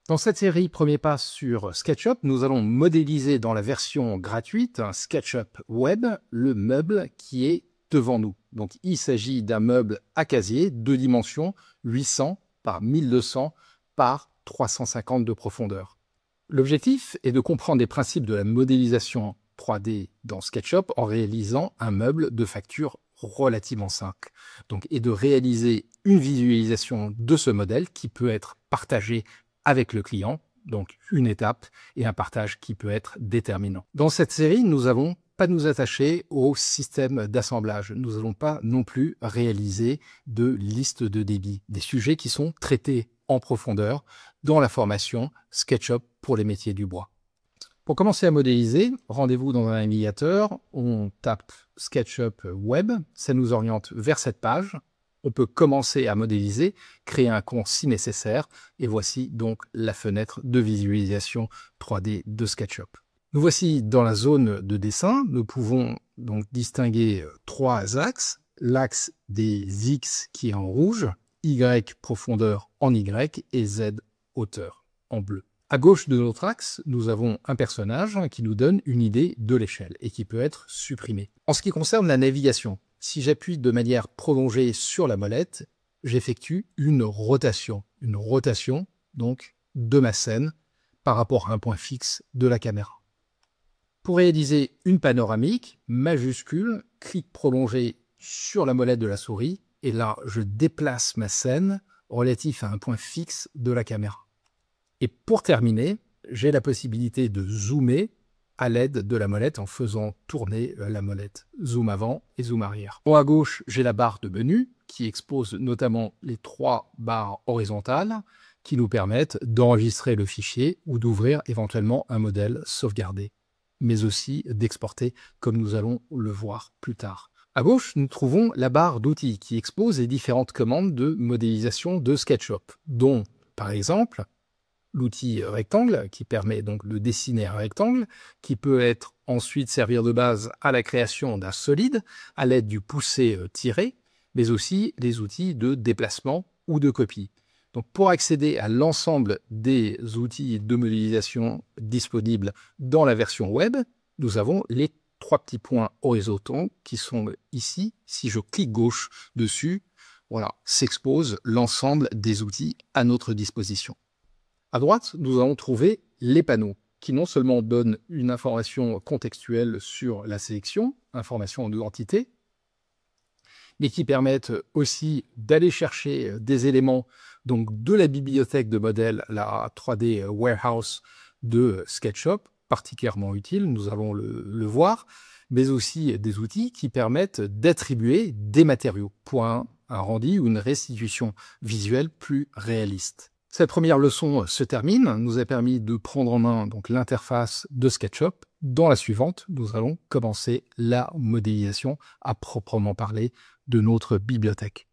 Dans cette série Premier pas sur SketchUp, nous allons modéliser dans la version gratuite SketchUp Web, le meuble qui est devant nous. Donc il s'agit d'un meuble à casier, 2 dimensions, 800 par 1200 par 350 de profondeur. L'objectif est de comprendre les principes de la modélisation 3D dans SketchUp en réalisant un meuble de facture relativement simple. Et de réaliser une visualisation de ce modèle qui peut être partagée avec le client, donc une étape et un partage qui peut être déterminant. Dans cette série, nous n'allons pas nous attacher au système d'assemblage. Nous n'allons pas non plus réaliser de liste de débit, des sujets qui sont traités en profondeur dans la formation SketchUp pour les métiers du bois. Pour commencer à modéliser, rendez-vous dans un navigateur, on tape SketchUp Web, ça nous oriente vers cette page. On peut commencer à modéliser, créer un compte si nécessaire, et voici donc la fenêtre de visualisation 3D de SketchUp. Nous voici dans la zone de dessin. Nous pouvons donc distinguer 3 axes. L'axe des X qui est en rouge, Y profondeur en Y et Z hauteur en bleu. À gauche de notre axe, nous avons un personnage qui nous donne une idée de l'échelle et qui peut être supprimé. En ce qui concerne la navigation, si j'appuie de manière prolongée sur la molette, j'effectue une rotation donc de ma scène par rapport à un point fixe de la caméra. Pour réaliser une panoramique, majuscule, clic prolongé sur la molette de la souris et là je déplace ma scène relative à un point fixe de la caméra. Et pour terminer, j'ai la possibilité de zoomer à l'aide de la molette en faisant tourner la molette. Zoom avant et zoom arrière. En haut à gauche, j'ai la barre de menu qui expose notamment les 3 barres horizontales qui nous permettent d'enregistrer le fichier ou d'ouvrir éventuellement un modèle sauvegardé, mais aussi d'exporter comme nous allons le voir plus tard. À gauche, nous trouvons la barre d'outils qui expose les différentes commandes de modélisation de SketchUp, dont par exemple l'outil rectangle qui permet donc de dessiner un rectangle, qui peut être ensuite servir de base à la création d'un solide à l'aide du poussé-tiré, mais aussi les outils de déplacement ou de copie. Donc pour accéder à l'ensemble des outils de modélisation disponibles dans la version web, nous avons les 3 petits points horizontaux qui sont ici. Si je clique gauche dessus, voilà, s'expose l'ensemble des outils à notre disposition. À droite, nous allons trouver les panneaux qui non seulement donnent une information contextuelle sur la sélection, information de l'entité, mais qui permettent aussi d'aller chercher des éléments donc de la bibliothèque de modèles, la 3D Warehouse de SketchUp, particulièrement utile, nous allons le voir, mais aussi des outils qui permettent d'attribuer des matériaux pour un rendu ou une restitution visuelle plus réaliste. Cette première leçon se termine, nous a permis de prendre en main l'interface de SketchUp. Dans la suivante, nous allons commencer la modélisation à proprement parler de notre bibliothèque.